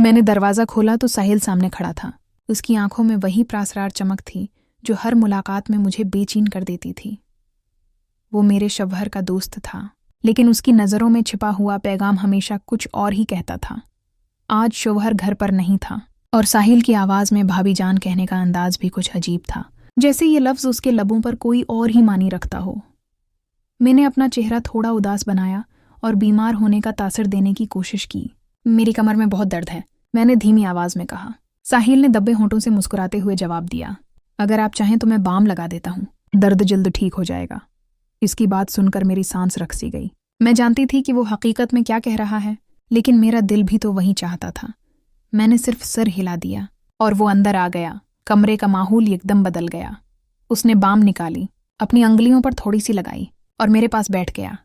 मैंने दरवाज़ा खोला तो साहिल सामने खड़ा था। उसकी आंखों में वही प्रासरार चमक थी जो हर मुलाकात में मुझे बेचैन कर देती थी। वो मेरे शवहर का दोस्त था, लेकिन उसकी नज़रों में छिपा हुआ पैगाम हमेशा कुछ और ही कहता था। आज शौहर घर पर नहीं था और साहिल की आवाज़ में भाभी जान कहने का अंदाज भी कुछ अजीब था, जैसे ये लफ्ज़ उसके लबों पर कोई और ही मानी रखता हो। मैंने अपना चेहरा थोड़ा उदास बनाया और बीमार होने का तासर देने की कोशिश की। मेरी कमर में बहुत दर्द है, मैंने धीमी आवाज़ में कहा। साहिल ने दबे होंठों से मुस्कुराते हुए जवाब दिया, अगर आप चाहें तो मैं बाम लगा देता हूँ, दर्द जल्द ठीक हो जाएगा। इसकी बात सुनकर मेरी सांस रक सी गई। मैं जानती थी कि वो हकीकत में क्या कह रहा है, लेकिन मेरा दिल भी तो वही चाहता था। मैंने सिर्फ सिर हिला दिया और वो अंदर आ गया। कमरे का माहौल एकदम बदल गया। उसने बाम निकाली, अपनी अंगुलियों पर थोड़ी सी लगाई और मेरे पास बैठ गया।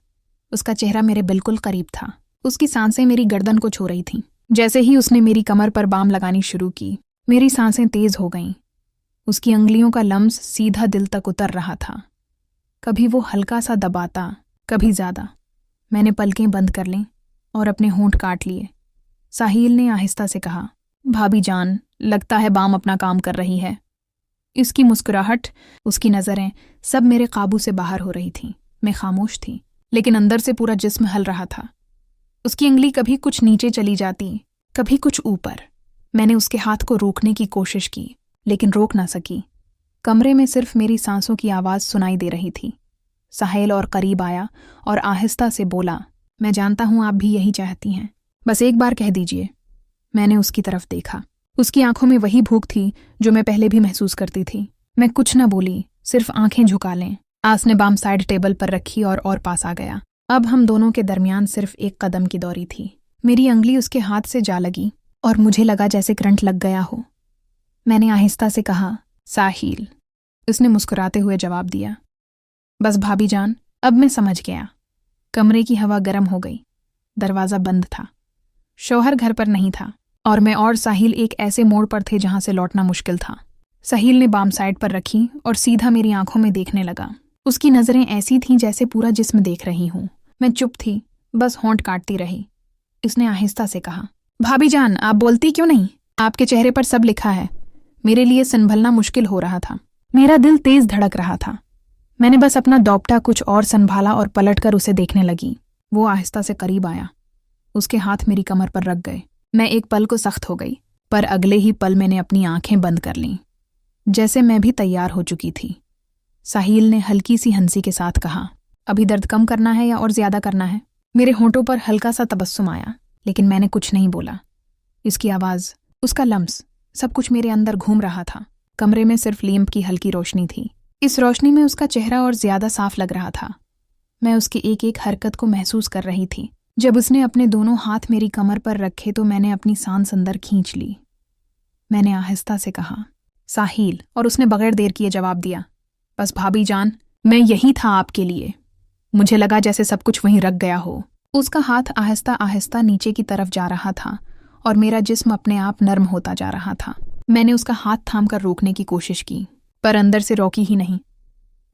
उसका चेहरा मेरे बिल्कुल करीब था। उसकी सांसें मेरी गर्दन को छू रही थीं। जैसे ही उसने मेरी कमर पर बाम लगानी शुरू की, मेरी सांसें तेज हो गईं। उसकी अंगुलियों का लम्स सीधा दिल तक उतर रहा था। कभी वो हल्का सा दबाता, कभी ज़्यादा। मैंने पलकें बंद कर लीं और अपने होंठ काट लिए। साहिल ने आहिस्ता से कहा, भाभी जान, लगता है बाम अपना काम कर रही है। इसकी मुस्कुराहट, उसकी नज़रें, सब मेरे काबू से बाहर हो रही थीं। मैं खामोश थी, लेकिन अंदर से पूरा जिस्म हल रहा था। उसकी अंगुली कभी कुछ नीचे चली जाती, कभी कुछ ऊपर। मैंने उसके हाथ को रोकने की कोशिश की, लेकिन रोक ना सकी। कमरे में सिर्फ मेरी सांसों की आवाज़ सुनाई दे रही थी। साहिल और करीब आया और आहिस्ता से बोला, मैं जानता हूं आप भी यही चाहती हैं, बस एक बार कह दीजिए। मैंने उसकी तरफ देखा। उसकी आंखों में वही भूख थी जो मैं पहले भी महसूस करती थी। मैं कुछ न बोली, सिर्फ आंखें झुका लें। आस ने बाम साइड टेबल पर रखी और पास आ गया। अब हम दोनों के दरमियान सिर्फ एक कदम की दूरी थी। मेरी अंगुली उसके हाथ से जा लगी और मुझे लगा जैसे करंट लग गया हो। मैंने आहिस्ता से कहा, साहिल। उसने मुस्कुराते हुए जवाब दिया, बस भाभी जान, अब मैं समझ गया। कमरे की हवा गर्म हो गई। दरवाज़ा बंद था। शौहर घर पर नहीं था और मैं और साहिल एक ऐसे मोड़ पर थे जहां से लौटना मुश्किल था। साहिल ने बाम साइड पर रखी और सीधा मेरी आंखों में देखने लगा। उसकी नज़रें ऐसी थीं जैसे पूरा जिस्म देख रही हूं। मैं चुप थी, बस होंठ काटती रही। उसने आहिस्ता से कहा, भाभी जान, आप बोलती क्यों नहीं? आपके चेहरे पर सब लिखा है। मेरे लिए संभलना मुश्किल हो रहा था। मेरा दिल तेज धड़क रहा था। मैंने बस अपना दोपटा कुछ और संभाला और पलटकर उसे देखने लगी। वो आहिस्ता से करीब आया। उसके हाथ मेरी कमर पर रख गए। मैं एक पल को सख्त हो गई, पर अगले ही पल मैंने अपनी आंखें बंद कर लीं, जैसे मैं भी तैयार हो चुकी थी। साहिल ने हल्की सी हंसी के साथ कहा, अभी दर्द कम करना है या और ज्यादा करना है? मेरे होंठों पर हल्का सा तबस्सुम आया, लेकिन मैंने कुछ नहीं बोला। इसकी आवाज़, उसका लम्स, सब कुछ मेरे अंदर घूम रहा था। कमरे में सिर्फ लैंप की हल्की रोशनी थी। इस रोशनी में उसका चेहरा और ज्यादा साफ लग रहा था। मैं उसकी एक एक हरकत को महसूस कर रही थी। जब उसने अपने दोनों हाथ मेरी कमर पर रखे तो मैंने अपनी सांस अंदर खींच ली। मैंने आहिस्ता से कहा, साहिल, और उसने बगैर देर किए जवाब दिया, बस भाभी जान, मैं यही था आपके लिए। मुझे लगा जैसे सब कुछ वहीं रख गया हो। उसका हाथ आहिस्ता आहिस्ता नीचे की तरफ जा रहा था और मेरा जिस्म अपने आप नर्म होता जा रहा था। मैंने उसका हाथ थामकर रोकने की कोशिश की, पर अंदर से रोकी ही नहीं।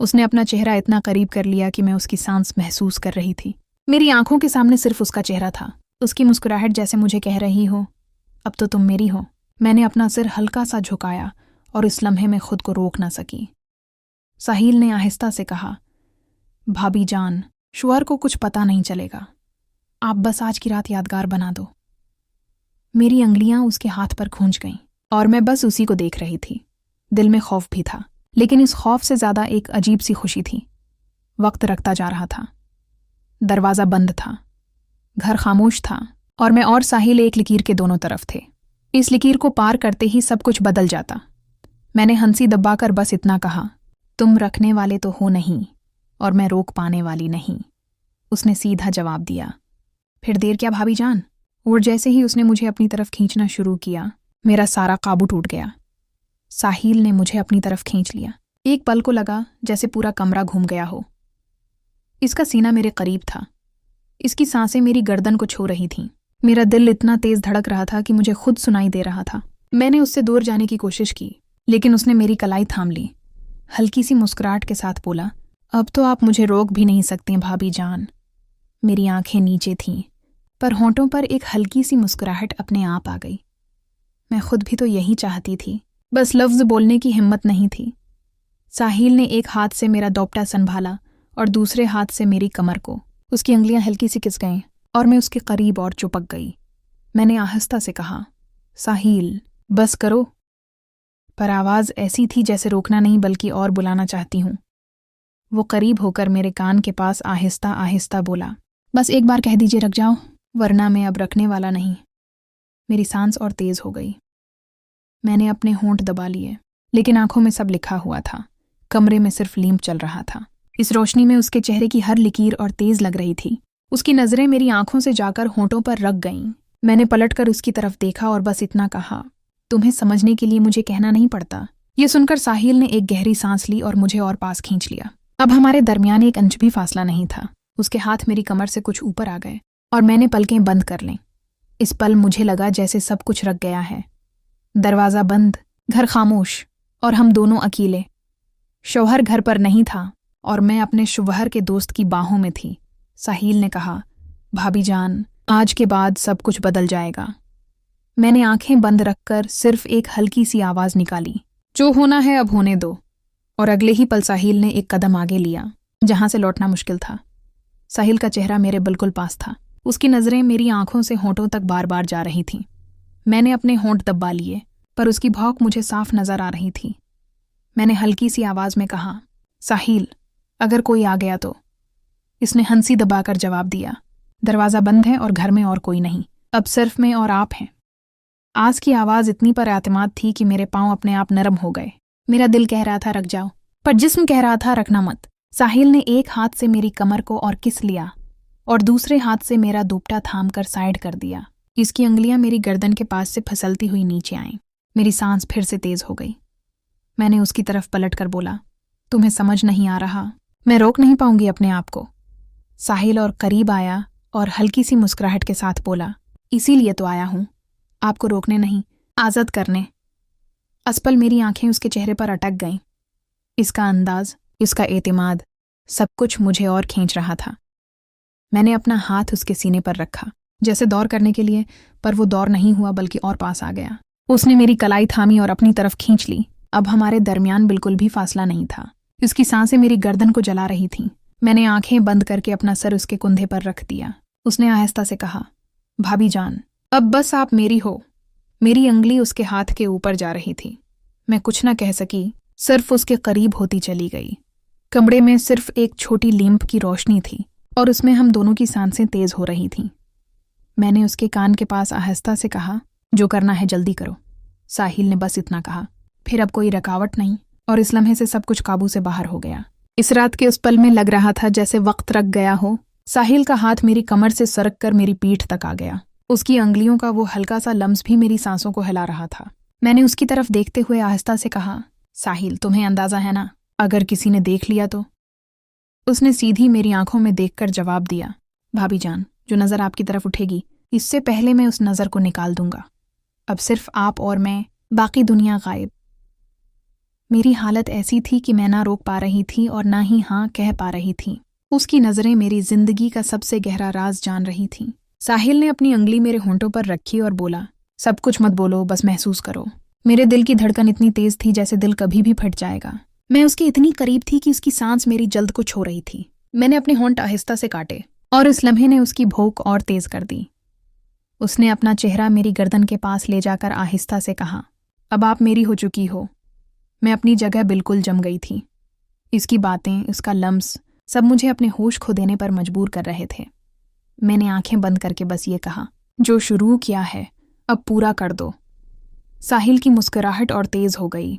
उसने अपना चेहरा इतना करीब कर लिया कि मैं उसकी सांस महसूस कर रही थी। मेरी आंखों के सामने सिर्फ उसका चेहरा था। उसकी मुस्कुराहट जैसे मुझे कह रही हो, अब तो तुम मेरी हो। मैंने अपना सिर हल्का सा झुकाया और इस लम्हे में खुद को रोक न सकी। साहिल ने आहिस्ता से कहा, भाभी जान, शौहर को कुछ पता नहीं चलेगा। आप बस आज की रात यादगार बना दो। मेरी अंगुलियां उसके हाथ पर खूंच गईं और मैं बस उसी को देख रही थी। दिल में खौफ भी था, लेकिन इस खौफ से ज्यादा एक अजीब सी खुशी थी। वक्त रखता जा रहा था। दरवाज़ा बंद था। घर खामोश था और मैं और साहिल एक लकीर के दोनों तरफ थे। इस लकीर को पार करते ही सब कुछ बदल जाता। मैंने हंसी दबाकर बस इतना कहा, तुम रखने वाले तो हो नहीं और मैं रोक पाने वाली नहीं। उसने सीधा जवाब दिया, फिर देर क्या भाभी जान? और जैसे ही उसने मुझे अपनी तरफ खींचना शुरू किया, मेरा सारा काबू टूट गया। साहिल ने मुझे अपनी तरफ खींच लिया। एक पल को लगा जैसे पूरा कमरा घूम गया हो। इसका सीना मेरे करीब था। इसकी सांसें मेरी गर्दन को छू रही थीं। मेरा दिल इतना तेज धड़क रहा था कि मुझे खुद सुनाई दे रहा था। मैंने उससे दूर जाने की कोशिश की, लेकिन उसने मेरी कलाई थाम ली। हल्की सी मुस्कुराहट के साथ बोला, अब तो आप मुझे रोक भी नहीं सकती भाभी जान। मेरी आंखें नीचे थीं, पर होंठों पर एक हल्की सी मुस्कुराहट अपने आप आ गई। मैं खुद भी तो यही चाहती थी, बस लफ्ज़ बोलने की हिम्मत नहीं थी। साहिल ने एक हाथ से मेरा दोपटा संभाला और दूसरे हाथ से मेरी कमर को। उसकी उंगलियां हल्की सी खिंच गईं और मैं उसके करीब और चिपक गई। मैंने आहिस्ता से कहा, साहिल बस करो, पर आवाज़ ऐसी थी जैसे रोकना नहीं बल्कि और बुलाना चाहती हूँ। वो करीब होकर मेरे कान के पास आहिस्ता आहिस्ता बोला, बस एक बार कह दीजिए, रख जाओ, वरना मैं अब रखने वाला नहीं। मेरी सांस और तेज हो गई। मैंने अपने होंठ दबा लिए, लेकिन आंखों में सब लिखा हुआ था। कमरे में सिर्फ लीम्प चल रहा था। इस रोशनी में उसके चेहरे की हर लकीर और तेज लग रही थी। उसकी नजरें मेरी आंखों से जाकर होंठों पर रख गईं। मैंने पलटकर उसकी तरफ देखा और बस इतना कहा, तुम्हें समझने के लिए मुझे कहना नहीं पड़ता। ये सुनकर साहिल ने एक गहरी सांस ली और मुझे और पास खींच लिया। अब हमारे दरमियान एक इंच भी फासला नहीं था। उसके हाथ मेरी कमर से कुछ ऊपर आ गए और मैंने पलकें बंद कर लें। इस पल मुझे लगा जैसे सब कुछ रख गया है। दरवाज़ा बंद, घर खामोश और हम दोनों अकेले। शौहर घर पर नहीं था और मैं अपने शौहर के दोस्त की बाहों में थी। साहिल ने कहा, भाभी जान, आज के बाद सब कुछ बदल जाएगा। मैंने आंखें बंद रखकर सिर्फ एक हल्की सी आवाज़ निकाली, जो होना है अब होने दो। और अगले ही पल साहिल ने एक कदम आगे लिया, जहां से लौटना मुश्किल था। साहिल का चेहरा मेरे बिल्कुल पास था। उसकी नज़रें मेरी आंखों से होंठों तक बार बार जा रही थीं। मैंने अपने होंठ दबा लिए, पर उसकी भौंक मुझे साफ नजर आ रही थी। मैंने हल्की सी आवाज में कहा, साहिल, अगर कोई आ गया तो। इसने हंसी दबाकर जवाब दिया, दरवाज़ा बंद है और घर में और कोई नहीं, अब सिर्फ मैं और आप हैं। आज की आवाज़ इतनी पर एतमाद थी कि मेरे पांव अपने आप नरम हो गए। मेरा दिल कह रहा था रख जाओ, पर जिस्म कह रहा था रखना मत। साहिल ने एक हाथ से मेरी कमर को और किस लिया और दूसरे हाथ से मेरा दुपट्टा थाम कर साइड कर दिया। इसकी उंगलियां मेरी गर्दन के पास से फिसलती हुई नीचे आईं। मेरी सांस फिर से तेज हो गई। मैंने उसकी तरफ पलटकर बोला, तुम्हें समझ नहीं आ रहा, मैं रोक नहीं पाऊंगी अपने आप को। साहिल और करीब आया और हल्की सी मुस्कुराहट के साथ बोला, इसीलिए तो आया हूं, आपको रोकने नहीं, आज़ाद करने। असपल मेरी आंखें उसके चेहरे पर अटक गईं। इसका अंदाज, इसका एतमाद, सब कुछ मुझे और खींच रहा था। मैंने अपना हाथ उसके सीने पर रखा, जैसे दौर करने के लिए, पर वो दौर नहीं हुआ बल्कि और पास आ गया। उसने मेरी कलाई थामी और अपनी तरफ खींच ली। अब हमारे दरमियान बिल्कुल भी फासला नहीं था। उसकी सांसें मेरी गर्दन को जला रही थीं। मैंने आंखें बंद करके अपना सर उसके कुंधे पर रख दिया। उसने आहिस्ता से कहा, भाभी जान, अब बस आप मेरी हो। मेरी उंगली उसके हाथ के ऊपर जा रही थी। मैं कुछ न कह सकी, सिर्फ उसके करीब होती चली गई। कमरे में सिर्फ एक छोटी लैंप की रोशनी थी और उसमें हम दोनों की सांसें तेज हो रही थीं। मैंने उसके कान के पास आहिस्ता से कहा, जो करना है जल्दी करो। साहिल ने बस इतना कहा। फिर अब कोई रुकावट नहीं और इस लम्हे से सब कुछ काबू से बाहर हो गया। इस रात के उस पल में लग रहा था जैसे वक्त रख गया हो। साहिल का हाथ मेरी कमर से सरक कर मेरी पीठ तक आ गया। उसकी अंगुलियों का वो हल्का सा लम्स भी मेरी सांसों को हिला रहा था। मैंने उसकी तरफ देखते हुए आहिस्ता से कहा, साहिल, तुम्हें अंदाजा है ना, अगर किसी ने देख लिया तो? उसने सीधी मेरी आंखों में देखकर जवाब दिया, भाभी जान, जो नज़र आपकी तरफ उठेगी, इससे पहले मैं उस नज़र को निकाल दूंगा। अब सिर्फ आप और मैं, बाकी दुनिया गायब। मेरी हालत ऐसी थी कि मैं ना रोक पा रही थी और ना ही हाँ कह पा रही थी। उसकी नज़रें मेरी जिंदगी का सबसे गहरा राज जान रही थीं। साहिल ने अपनी उंगली मेरे होंठों पर रखी और बोला, सब कुछ मत बोलो, बस महसूस करो। मेरे दिल की धड़कन इतनी तेज थी जैसे दिल कभी भी फट जाएगा। मैं उसके इतनी करीब थी कि उसकी सांस मेरी जल्द को छो रही थी। मैंने अपने होंठ आहिस्ता से काटे और इस लम्हे ने उसकी भौंक और तेज कर दी। उसने अपना चेहरा मेरी गर्दन के पास ले जाकर आहिस्ता से कहा, अब आप मेरी हो चुकी हो। मैं अपनी जगह बिल्कुल जम गई थी। इसकी बातें, उसका लम्स, सब मुझे अपने होश खो देने पर मजबूर कर रहे थे। मैंने आंखें बंद करके बस ये कहा, जो शुरू किया है अब पूरा कर दो। साहिल की मुस्कुराहट और तेज हो गई।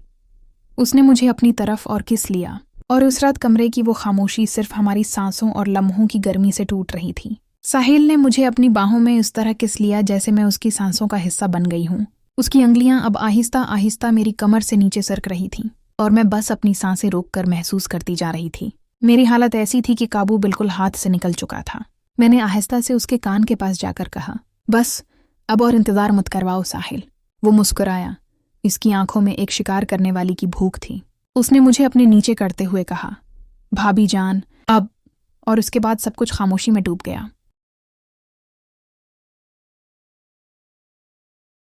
उसने मुझे अपनी तरफ और किस लिया और उस रात कमरे की वो खामोशी सिर्फ हमारी सांसों और लम्हों की गर्मी से टूट रही थी। साहिल ने मुझे अपनी बाहों में इस तरह किस लिया जैसे मैं उसकी सांसों का हिस्सा बन गई हूँ। उसकी उंगलियां अब आहिस्ता आहिस्ता मेरी कमर से नीचे सरक रही थीं और मैं बस अपनी सांसें रोककर महसूस करती जा रही थी। मेरी हालत ऐसी थी कि काबू बिल्कुल हाथ से निकल चुका था। मैंने आहिस्ता से उसके कान के पास जाकर कहा, बस अब और इंतजार मत करवाओ साहिल। वो मुस्कुराया। इसकी आंखों में एक शिकार करने वाली की भूख थी। उसने मुझे अपने नीचे करते हुए कहा, भाभी जान, अब। और उसके बाद सब कुछ खामोशी में डूब गया।